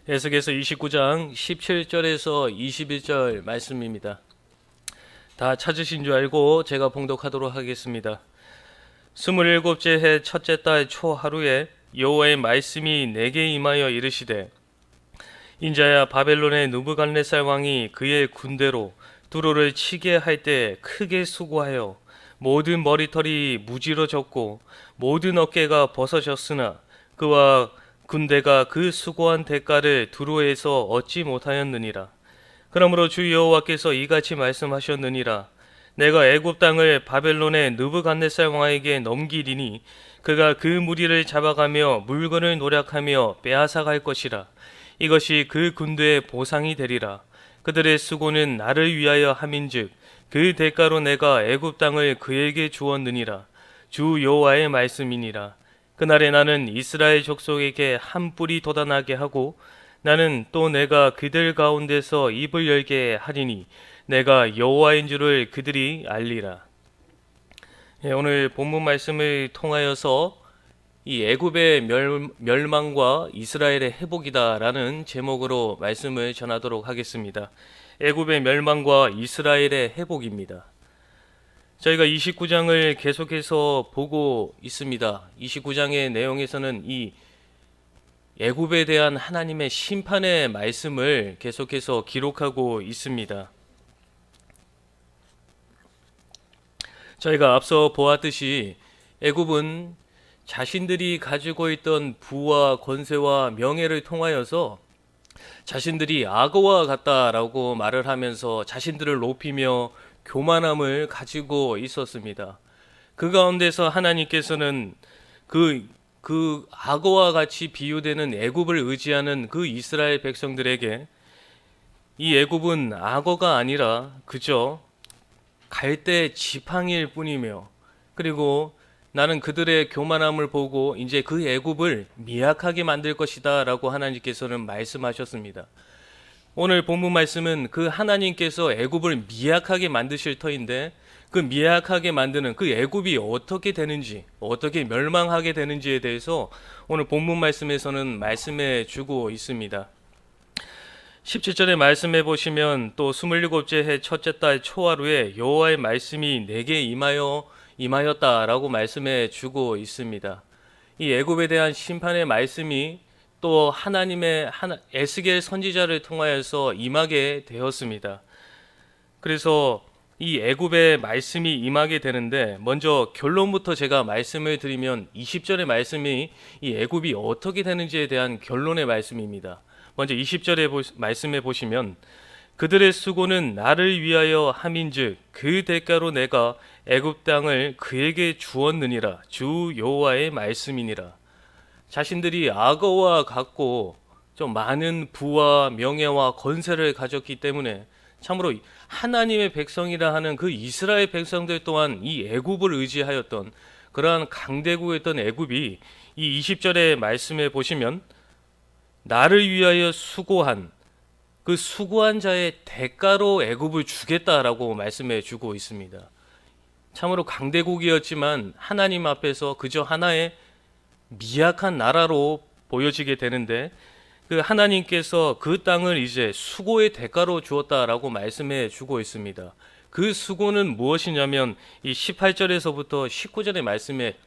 에스겔서 29장 17절에서 21절 말씀입니다. 다 찾으신 줄 알고 제가 봉독하도록 하겠습니다. 27째 해 첫째 달 초하루에 여호와의 말씀이 내게 임하여 이르시되, 인자야, 바벨론의 느부갓네살 왕이 그의 군대로 두로를 치게 할 때 크게 수고하여 모든 머리털이 무지러졌고 모든 어깨가 벗어졌으나 그와 군대가 그 수고한 대가를 두로에서 얻지 못하였느니라. 그러므로 주 여호와께서 이같이 말씀하셨느니라. 내가 애굽 땅을 바벨론의 느부갓네살 왕에게 넘기리니 그가 그 무리를 잡아가며 물건을 노략하며 빼앗아갈 것이라. 이것이 그 군대의 보상이 되리라. 그들의 수고는 나를 위하여 함인즉 그 대가로 내가 애굽 땅을 그에게 주었느니라. 주 여호와의 말씀이니라. 그날에 나는 이스라엘 족속에게 한 뿔이 돋아나게 하고 나는 또 내가 그들 가운데서 입을 열게 하리니 내가 여호와인 줄을 그들이 알리라. 오늘 본문 말씀을 통하여서 이 애굽의 멸망과 이스라엘의 회복이다라는 제목으로 말씀을 전하도록 하겠습니다. 애굽의 멸망과 이스라엘의 회복입니다. 저희가 29장을 계속해서 보고 있습니다. 29장의 내용에서는 이 애굽에 대한 하나님의 심판의 말씀을 계속해서 기록하고 있습니다. 저희가 앞서 보았듯이 애굽은 자신들이 가지고 있던 부와 권세와 명예를 통하여서 자신들이 악어와 같다라고 말을 하면서 자신들을 높이며 교만함을 가지고 있었습니다. 그 가운데서 하나님께서는 그 악어와 같이 비유되는 애굽을 의지하는 그 이스라엘 백성들에게 이 애굽은 악어가 아니라 그저 갈대 지팡이일 뿐이며, 그리고 나는 그들의 교만함을 보고 이제 그 애굽을 미약하게 만들 것이다 라고 하나님께서는 말씀하셨습니다. 오늘 본문 말씀은 그 하나님께서 애굽을 미약하게 만드실 터인데 그 미약하게 만드는 그 애굽이 어떻게 되는지, 어떻게 멸망하게 되는지에 대해서 오늘 본문 말씀에서는 말씀해 주고 있습니다. 17절에 말씀해 보시면 또 27째 해 첫째 달 초하루에 여호와의 말씀이 내게 임하였다라고 말씀해 주고 있습니다. 이 애굽에 대한 심판의 말씀이 또 하나님의 에스겔 선지자를 통하여서 임하게 되었습니다. 그래서 이 애굽의 말씀이 임하게 되는데, 먼저 결론부터 제가 말씀을 드리면 20절의 말씀이 이 애굽이 어떻게 되는지에 대한 결론의 말씀입니다. 먼저 20절의 말씀해 보시면, 그들의 수고는 나를 위하여 함인즉 그 대가로 내가 애굽 땅을 그에게 주었느니라. 주 여호와의 말씀이니라. 자신들이 악어와 같고 좀 많은 부와 명예와 권세를 가졌기 때문에 참으로 하나님의 백성이라 하는 그 이스라엘 백성들 또한 이 애굽을 의지하였던 그러한 강대국이었던 애굽이 이 20절의 말씀에 보시면 나를 위하여 수고한 그 수고한 자의 대가로 애굽을 주겠다라고 말씀해 주고 있습니다. 참으로 강대국이었지만 하나님 앞에서 그저 하나의 미약한 나라로 보여지게 되는데, 그 하나님께서 그 땅을 이제 수고의 대가로 주었다라고 말씀해 주고 있습니다. 그 수고는 무엇이냐면 이 18절에서부터 19절의 말씀에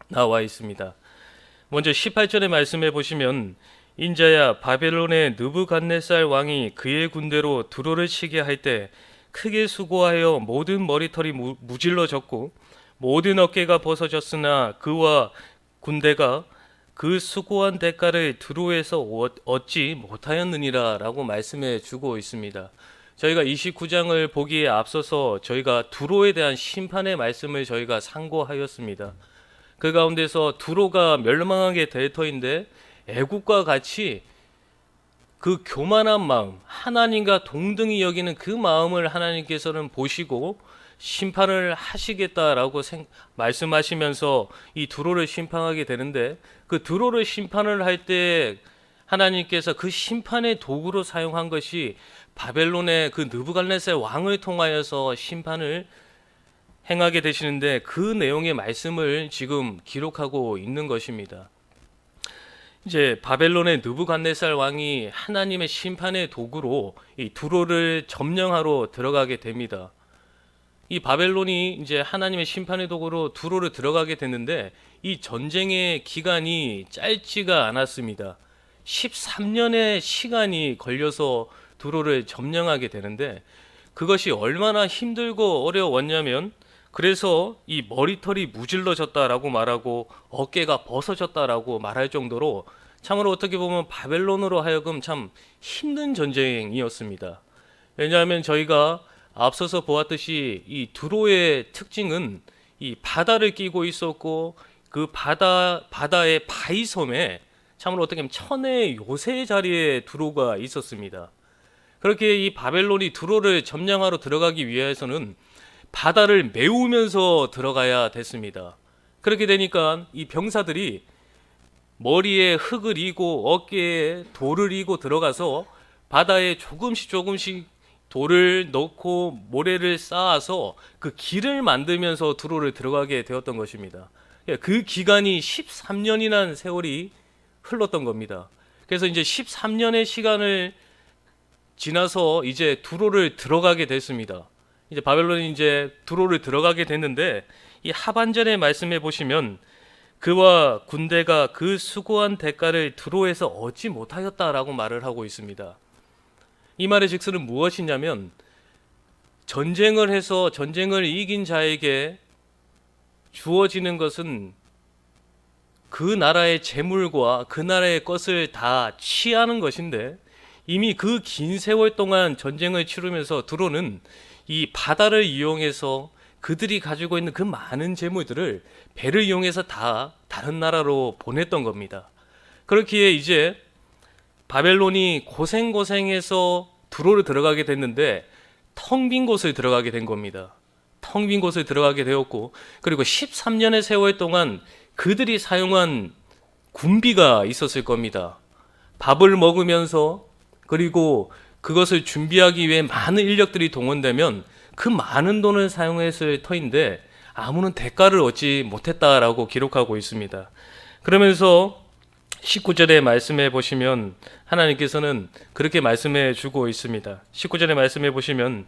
나와 있습니다. 먼저 18절의 말씀에 보시면, 인자야, 바벨론의 느부갓네살 왕이 그의 군대로 두로를 치게 할 때 크게 수고하여 모든 머리털이 무질러졌고 모든 어깨가 벗어졌으나 그와 군대가 그 수고한 대가를 두로에서 얻지 못하였느니라 라고 말씀해 주고 있습니다. 저희가 29장을 보기에 앞서서 저희가 두로에 대한 심판의 말씀을 저희가 상고하였습니다. 그 가운데서 두로가 멸망하게 될 터인데 애국과 같이 그 교만한 마음, 하나님과 동등히 여기는 그 마음을 하나님께서는 보시고 심판을 하시겠다라고 말씀하시면서 이 두로를 심판하게 되는데, 그 두로를 심판을 할 때 하나님께서 그 심판의 도구로 사용한 것이 바벨론의 그 느부갓네살 왕을 통하여서 심판을 행하게 되시는데, 그 내용의 말씀을 지금 기록하고 있는 것입니다. 이제 바벨론의 느부갓네살 왕이 하나님의 심판의 도구로 이 두로를 점령하러 들어가게 됩니다. 이 바벨론이 이제 하나님의 심판의 도구로 두로를 들어가게 됐는데 이 전쟁의 기간이 짧지가 않았습니다. 13년의 시간이 걸려서 두로를 점령하게 되는데 그것이 얼마나 힘들고 어려웠냐면 그래서 이 머리털이 무질러졌다라고 말하고 어깨가 벗어졌다라고 말할 정도로 참으로 어떻게 보면 바벨론으로 하여금 참 힘든 전쟁이었습니다. 왜냐하면 저희가 앞서서 보았듯이 이 두로의 특징은 이 바다를 끼고 있었고 그 바다의 바위섬에 참으로 어떻게 보면 천의 요새 자리에 두로가 있었습니다. 그렇게 이 바벨론이 두로를 점령하러 들어가기 위해서는 바다를 메우면서 들어가야 됐습니다. 그렇게 되니까 이 병사들이 머리에 흙을 이고 어깨에 돌을 이고 들어가서 바다에 조금씩 돌을 넣고 모래를 쌓아서 그 길을 만들면서 두로를 들어가게 되었던 것입니다. 그 기간이 13년이라는 세월이 흘렀던 겁니다. 그래서 이제 13년의 시간을 지나서 이제 두로를 들어가게 됐습니다. 이제 바벨론이 이제 두로를 들어가게 됐는데 이 하반절의 말씀에 보시면 그와 군대가 그 수고한 대가를 두로에서 얻지 못하였다라고 말을 하고 있습니다. 이 말의 직설은 무엇이냐면 전쟁을 해서 전쟁을 이긴 자에게 주어지는 것은 그 나라의 재물과 그 나라의 것을 다 취하는 것인데 이미 그 긴 세월 동안 전쟁을 치르면서 두로는 이 바다를 이용해서 그들이 가지고 있는 그 많은 재물들을 배를 이용해서 다 다른 나라로 보냈던 겁니다. 그렇기에 이제 바벨론이 고생해서 두로를 들어가게 됐는데 텅 빈 곳을 들어가게 된 겁니다. 텅 빈 곳을 들어가게 되었고 그리고 13년의 세월 동안 그들이 사용한 군비가 있었을 겁니다. 밥을 먹으면서 그리고 그것을 준비하기 위해 많은 인력들이 동원되면 그 많은 돈을 사용했을 터인데 아무런 대가를 얻지 못했다라고 기록하고 있습니다. 그러면서 19절의 말씀에 보시면 하나님께서는 그렇게 말씀해 주고 있습니다. 19절의 말씀에 보시면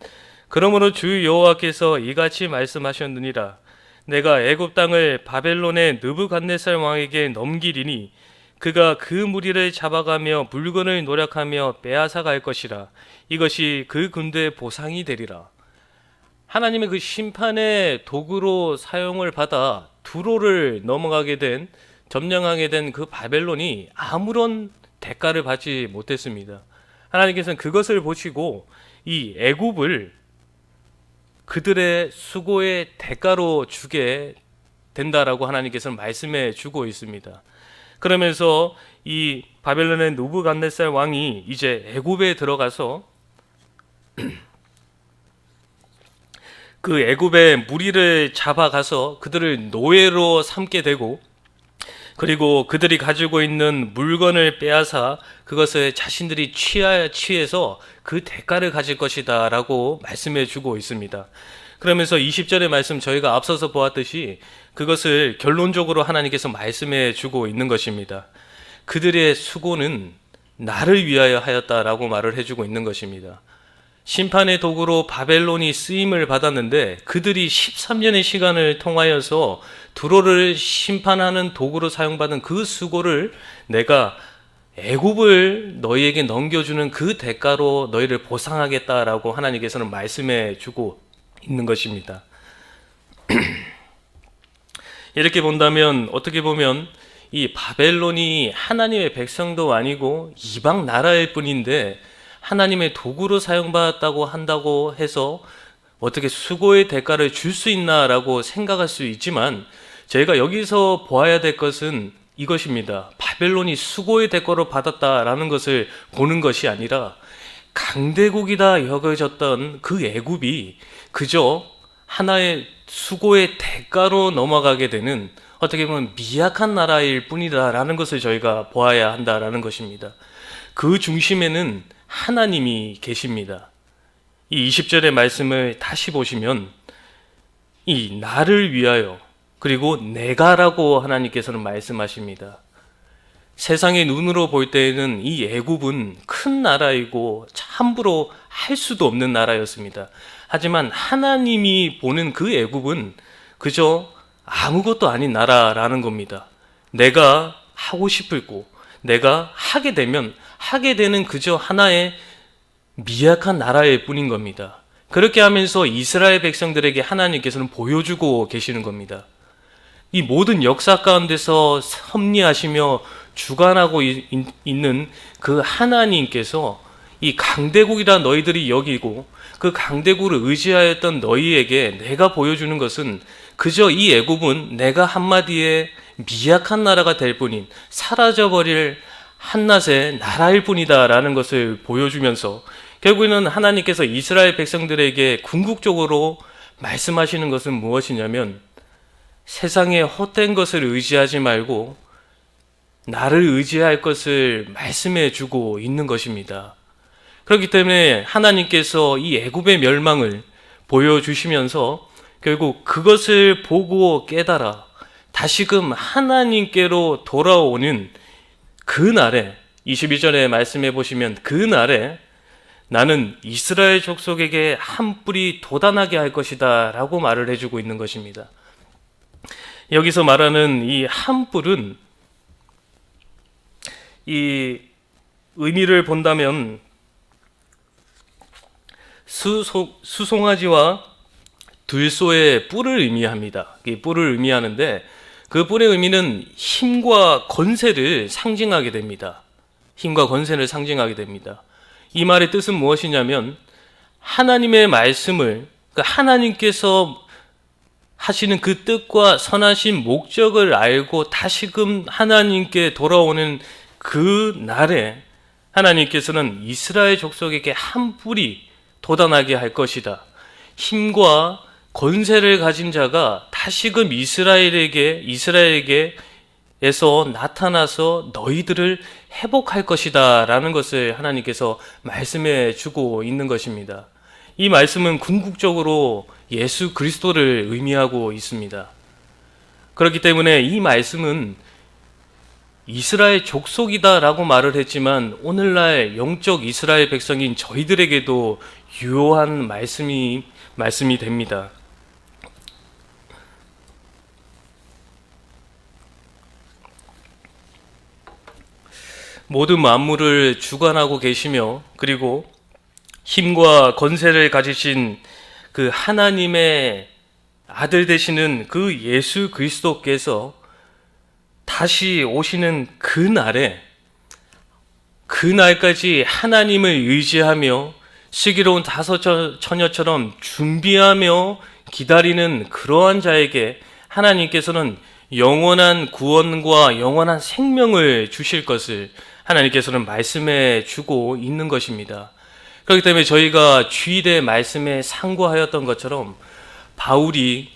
그러므로 주 여호와께서 이같이 말씀하셨느니라 내가 애굽 땅을 바벨론의 느부갓네살 왕에게 넘기리니 그가 그 무리를 잡아가며 물건을 노력하며 빼앗아 갈 것이라 이것이 그 군대의 보상이 되리라. 하나님의 그 심판의 도구로 사용을 받아 두로를 넘어가게 된 점령하게 된 그 바벨론이 아무런 대가를 받지 못했습니다. 하나님께서는 그것을 보시고 이 애굽을 그들의 수고의 대가로 주게 된다라고 하나님께서는 말씀해 주고 있습니다. 그러면서 이 바벨론의 느부갓네살 왕이 이제 애굽에 들어가서 그 애굽의 무리를 잡아가서 그들을 노예로 삼게 되고 그리고 그들이 가지고 있는 물건을 빼앗아 그것을 자신들이 취해서 그 대가를 가질 것이다 라고 말씀해 주고 있습니다. 그러면서 20절의 말씀 저희가 앞서서 보았듯이 그것을 결론적으로 하나님께서 말씀해 주고 있는 것입니다. 그들의 수고는 나를 위하여 하였다라고 말을 해주고 있는 것입니다. 심판의 도구로 바벨론이 쓰임을 받았는데 그들이 13년의 시간을 통하여서 두로를 심판하는 도구로 사용받은 그 수고를 내가 애굽을 너희에게 넘겨주는 그 대가로 너희를 보상하겠다라고 하나님께서는 말씀해 주고 있는 것입니다. 이렇게 본다면 어떻게 보면 이 바벨론이 하나님의 백성도 아니고 이방 나라일 뿐인데 하나님의 도구로 사용받았다고 한다고 해서 어떻게 수고의 대가를 줄 수 있나라고 생각할 수 있지만 저희가 여기서 보아야 될 것은 이것입니다. 바벨론이 수고의 대가로 받았다라는 것을 보는 것이 아니라 강대국이다 여겨졌던 그 애굽이 그저 하나의 수고의 대가로 넘어가게 되는 어떻게 보면 미약한 나라일 뿐이다라는 것을 저희가 보아야 한다라는 것입니다. 그 중심에는 하나님이 계십니다. 이 20절의 말씀을 다시 보시면 이 나를 위하여 그리고 내가라고 하나님께서는 말씀하십니다. 세상의 눈으로 볼 때에는 이 애굽은 큰 나라이고 함부로 할 수도 없는 나라였습니다. 하지만 하나님이 보는 그 애굽은 그저 아무것도 아닌 나라라는 겁니다. 내가 하고 싶을 고 내가 하게 되면 하게 되는 그저 하나의 미약한 나라일 뿐인 겁니다. 그렇게 하면서 이스라엘 백성들에게 하나님께서는 보여주고 계시는 겁니다. 이 모든 역사 가운데서 섭리하시며 주관하고 있는 그 하나님께서 이 강대국이라 너희들이 여기고 그 강대국을 의지하였던 너희에게 내가 보여주는 것은 그저 이 애굽은 내가 한마디에 미약한 나라가 될 뿐인 사라져버릴 한낱의 나라일 뿐이다 라는 것을 보여주면서 결국에는 하나님께서 이스라엘 백성들에게 궁극적으로 말씀하시는 것은 무엇이냐면 세상의 헛된 것을 의지하지 말고 나를 의지할 것을 말씀해 주고 있는 것입니다. 그렇기 때문에 하나님께서 이 애굽의 멸망을 보여주시면서 결국 그것을 보고 깨달아 다시금 하나님께로 돌아오는 그 날에 22절에 말씀해 보시면 그 날에 나는 이스라엘 족속에게 한 뿔이 돋아나게 할 것이다 라고 말을 해주고 있는 것입니다. 여기서 말하는 이 한 뿔은 이 의미를 본다면 수송아지와 들소의 뿔을 의미합니다. 이 뿔을 의미하는데 그 뿔의 의미는 힘과 권세를 상징하게 됩니다. 힘과 권세를 상징하게 됩니다. 이 말의 뜻은 무엇이냐면 하나님의 말씀을 하나님께서 하시는 그 뜻과 선하신 목적을 알고 다시금 하나님께 돌아오는 그 날에 하나님께서는 이스라엘 족속에게 한 뿔이 돋아나게 할 것이다. 힘과 권세를 가진 자가 다시금 이스라엘에게에서 나타나서 너희들을 회복할 것이다 라는 것을 하나님께서 말씀해 주고 있는 것입니다. 이 말씀은 궁극적으로 예수 그리스도를 의미하고 있습니다. 그렇기 때문에 이 말씀은 이스라엘 족속이다 라고 말을 했지만 오늘날 영적 이스라엘 백성인 저희들에게도 유효한 말씀이 됩니다. 모든 만물을 주관하고 계시며 그리고 힘과 권세를 가지신 그 하나님의 아들 되시는 그 예수 그리스도께서 다시 오시는 그 날에 그 날까지 하나님을 의지하며 슬기로운 다섯 처녀처럼 준비하며 기다리는 그러한 자에게 하나님께서는 영원한 구원과 영원한 생명을 주실 것을 하나님께서는 말씀해 주고 있는 것입니다. 그렇기 때문에 저희가 주일의 말씀에 상고하였던 것처럼 바울이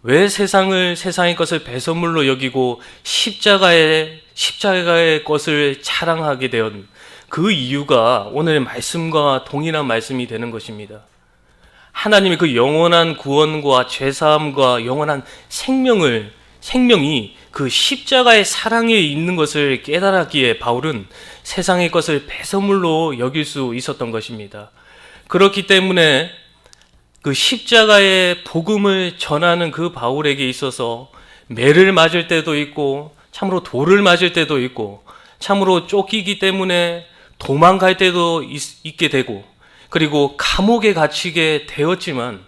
왜 세상의 것을 배설물로 여기고 십자가의 것을 자랑하게 된 그 이유가 오늘 말씀과 동일한 말씀이 되는 것입니다. 하나님의 그 영원한 구원과 죄사함과 영원한 생명이 그 십자가의 사랑에 있는 것을 깨달았기에 바울은 세상의 것을 배설물로 여길 수 있었던 것입니다. 그렇기 때문에 그 십자가의 복음을 전하는 그 바울에게 있어서 매를 맞을 때도 있고 참으로 돌을 맞을 때도 있고 참으로 쫓기기 때문에 도망갈 때도 있게 되고 그리고 감옥에 갇히게 되었지만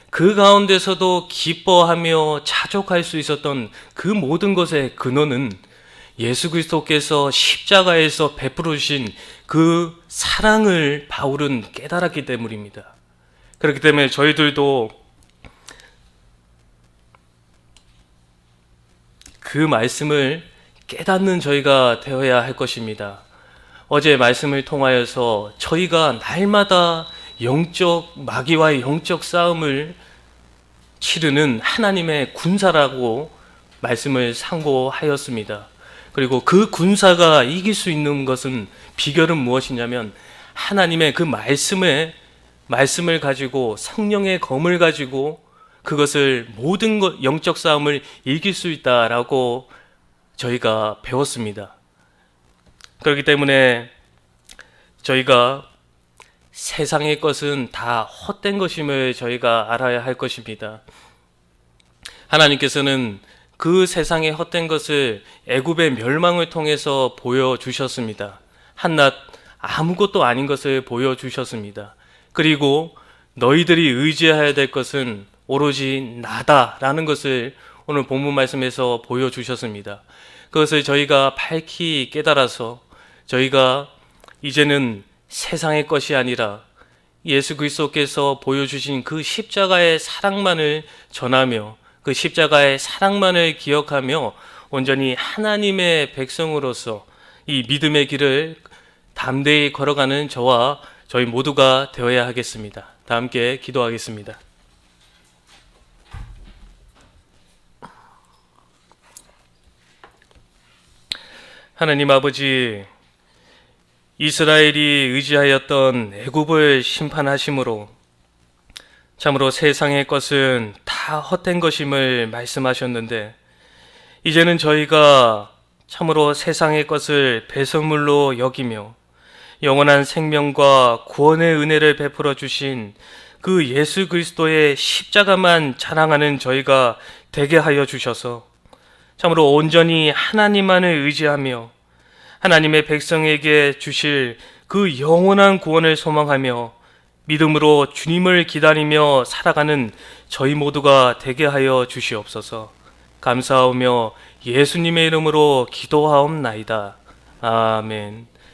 그 가운데서도 기뻐하며 자족할 수 있었던 그 모든 것의 근원은 예수 그리스도께서 십자가에서 베풀어 주신 그 사랑을 바울은 깨달았기 때문입니다. 그렇기 때문에 저희들도 그 말씀을 깨닫는 저희가 되어야 할 것입니다. 어제 말씀을 통하여서 저희가 날마다 마귀와의 영적 싸움을 치르는 하나님의 군사라고 말씀을 상고하였습니다. 그리고 그 군사가 이길 수 있는 것은 비결은 무엇이냐면 하나님의 그 말씀을 가지고 성령의 검을 가지고 그것을 모든 영적 싸움을 이길 수 있다라고 저희가 배웠습니다. 그렇기 때문에 저희가 세상의 것은 다 헛된 것임을 저희가 알아야 할 것입니다. 하나님께서는 그 세상의 헛된 것을 애굽의 멸망을 통해서 보여주셨습니다. 한낱 아무것도 아닌 것을 보여주셨습니다. 그리고 너희들이 의지해야 될 것은 오로지 나다라는 것을 오늘 본문 말씀에서 보여주셨습니다. 그것을 저희가 밝히 깨달아서 저희가 이제는 세상의 것이 아니라 예수 그리스도께서 보여주신 그 십자가의 사랑만을 전하며 그 십자가의 사랑만을 기억하며 온전히 하나님의 백성으로서 이 믿음의 길을 담대히 걸어가는 저와 저희 모두가 되어야 하겠습니다. 다 함께 기도하겠습니다. 하나님 아버지, 이스라엘이 의지하였던 애굽을 심판하심으로 참으로 세상의 것은 다 헛된 것임을 말씀하셨는데, 이제는 저희가 참으로 세상의 것을 배설물로 여기며 영원한 생명과 구원의 은혜를 베풀어 주신 그 예수 그리스도의 십자가만 자랑하는 저희가 되게 하여 주셔서 참으로 온전히 하나님만을 의지하며 하나님의 백성에게 주실 그 영원한 구원을 소망하며 믿음으로 주님을 기다리며 살아가는 저희 모두가 되게 하여 주시옵소서. 감사하며 예수님의 이름으로 기도하옵나이다. 아멘.